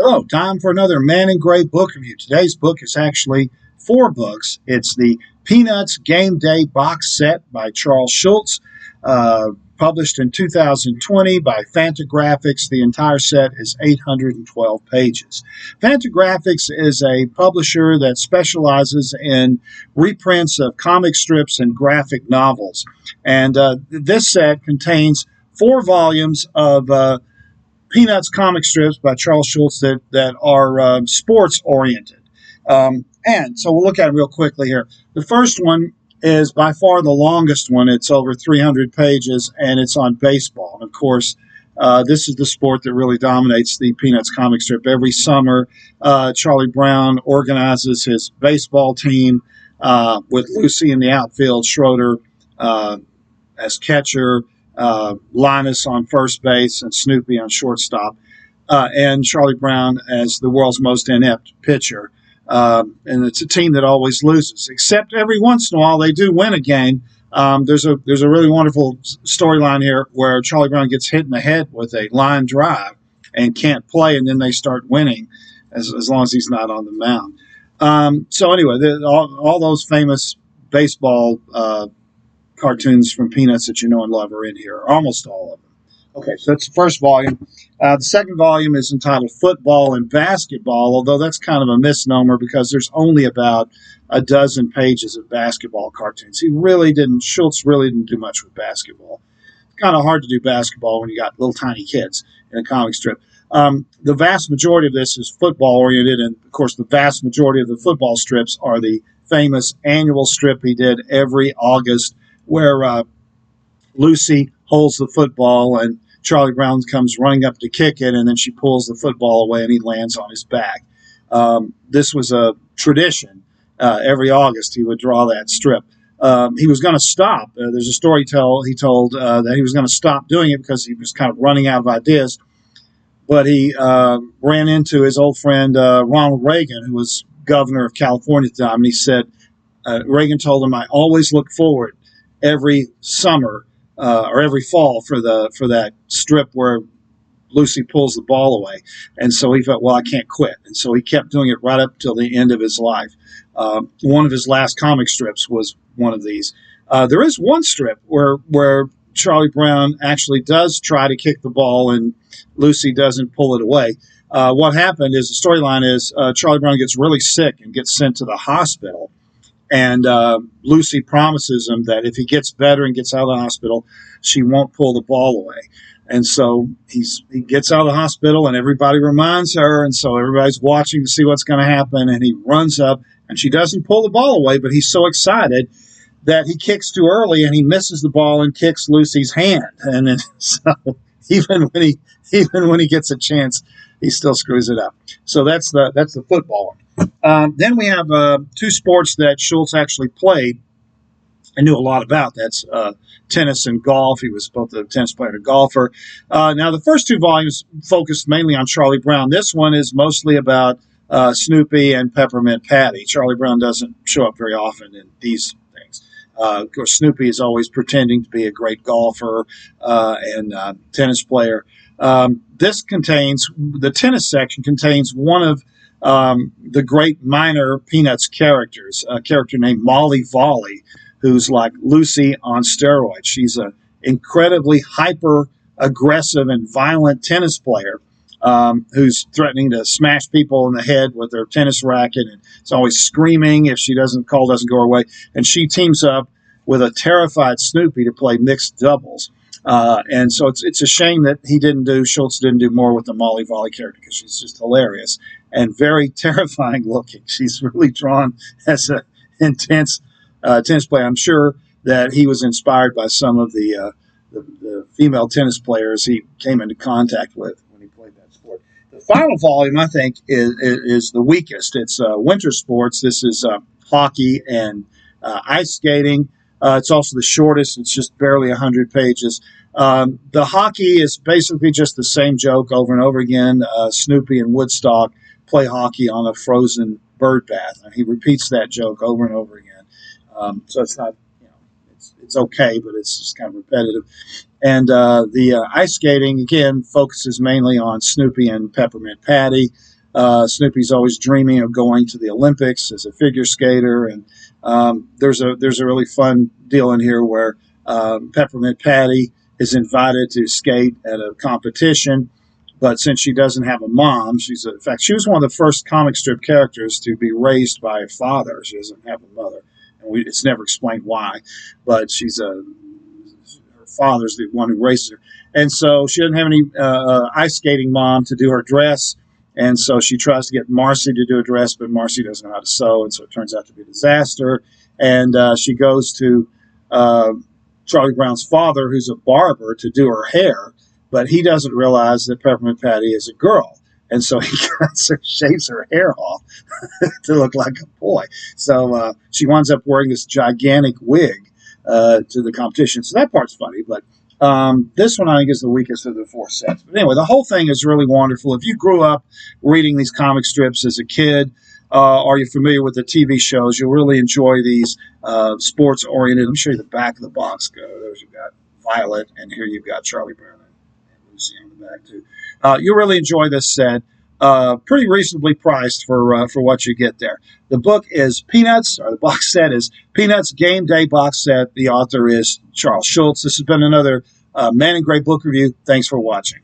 Hello, time for another Man in Gray book review. Today's book is actually 4 books. It's the Peanuts Game Day box set by Charles Schulz, published in 2020 by Fantagraphics. The entire set is 812 pages. Fantagraphics is a publisher that specializes in reprints of comic strips and graphic novels. And this set contains 4 volumes of Peanuts comic strips by Charles Schulz that are sports oriented. And so we'll look at it real quickly here. The first one is by far the longest one. It's over 300 pages, and it's on baseball. And of course, this is the sport that really dominates the Peanuts comic strip. Every summer, Charlie Brown organizes his baseball team with Lucy in the outfield, Schroeder as catcher, Linus on first base, and Snoopy on shortstop, and Charlie Brown as the world's most inept pitcher. And it's a team that always loses, except every once in a while they do win a game. There's a really wonderful storyline here where Charlie Brown gets hit in the head with a line drive and can't play, and then they start winning as long as he's not on the mound. So anyway, all those famous baseball cartoons from Peanuts that you know and love are in here, almost all of them. Okay, so that's the first volume. The second volume is entitled Football and Basketball, although that's kind of a misnomer because there's only about a dozen pages of basketball cartoons. Schulz really didn't do much with basketball. It's kind of hard to do basketball when you got little tiny kids in a comic strip. The vast majority of this is football oriented, and of course the vast majority of the football strips are the famous annual strip he did every August, where Lucy holds the football and Charlie Brown comes running up to kick it, and then she pulls the football away and he lands on his back. This was a tradition. Every August he would draw that strip. He was going to stop. There's a story he told that he was going to stop doing it because he was kind of running out of ideas. But he ran into his old friend Ronald Reagan, who was governor of California at the time, and he said, Reagan told him, "I always look forward every summer or every fall for that strip where Lucy pulls the ball away." And so he felt, well, I can't quit. And so he kept doing it right up till the end of his life. One of his last comic strips was one of these. There is one strip where Charlie Brown actually does try to kick the ball and Lucy doesn't pull it away. What happened is, the storyline is Charlie Brown gets really sick and gets sent to the hospital. And Lucy promises him that if he gets better and gets out of the hospital, she won't pull the ball away. And so he gets out of the hospital, and everybody reminds her, and so everybody's watching to see what's going to happen, and he runs up, and she doesn't pull the ball away, but he's so excited that he kicks too early, and he misses the ball and kicks Lucy's hand. And then, so even when he gets a chance, he still screws it up. So that's the football one. Then we have 2 sports that Schulz actually played and knew a lot about. That's tennis and golf. He was both a tennis player and a golfer. Now, the first 2 volumes focused mainly on Charlie Brown. This one is mostly about Snoopy and Peppermint Patty. Charlie Brown doesn't show up very often in these things. Of course, Snoopy is always pretending to be a great golfer and tennis player. The tennis section contains one of the great minor Peanuts characters, a character named Molly Volley, who's like Lucy on steroids. She's an incredibly hyper-aggressive and violent tennis player who's threatening to smash people in the head with her tennis racket, and is always screaming if doesn't go her way. And she teams up with a terrified Snoopy to play mixed doubles. And so it's a shame that Schulz didn't do more with the Molly Volley character, because she's just hilarious and very terrifying looking. She's really drawn as an intense tennis player. I'm sure that he was inspired by some of the female tennis players he came into contact with when he played that sport. The final volume, I think, is the weakest. It's winter sports. This is hockey and ice skating. It's also the shortest. It's just barely 100 pages. The hockey is basically just the same joke over and over again. Snoopy and Woodstock play hockey on a frozen bird bath, and he repeats that joke over and over again. So it's not, it's okay, but it's just kind of repetitive. And the ice skating, again, focuses mainly on Snoopy and Peppermint Patty. Snoopy's always dreaming of going to the Olympics as a figure skater, and there's a really fun deal in here where Peppermint Patty is invited to skate at a competition, but since she doesn't have a mom, in fact, she was one of the first comic strip characters to be raised by a father. She doesn't have a mother, and it's never explained why, but her father's the one who raises her, and so she doesn't have any ice skating mom to do her dress. And so she tries to get Marcy to do a dress, but Marcy doesn't know how to sew, and so it turns out to be a disaster. And she goes to Charlie Brown's father, who's a barber, to do her hair, but he doesn't realize that Peppermint Patty is a girl. And so he shaves her hair off to look like a boy. So she winds up wearing this gigantic wig to the competition. So that part's funny, but this one I think is the weakest of the four sets. But anyway, the whole thing is really wonderful. If you grew up reading these comic strips as a kid, or you're familiar with the TV shows, you'll really enjoy these sports-oriented. Let me show you the back of the box. There's you've got Violet, and here you've got Charlie Brown and Lucy on the back too. You'll really enjoy this set. Pretty reasonably priced for what you get there. The book is Peanuts, or the box set is Peanuts Game Day Box Set. The author is Charles Schulz. This has been another Man in Gray book review. Thanks for watching.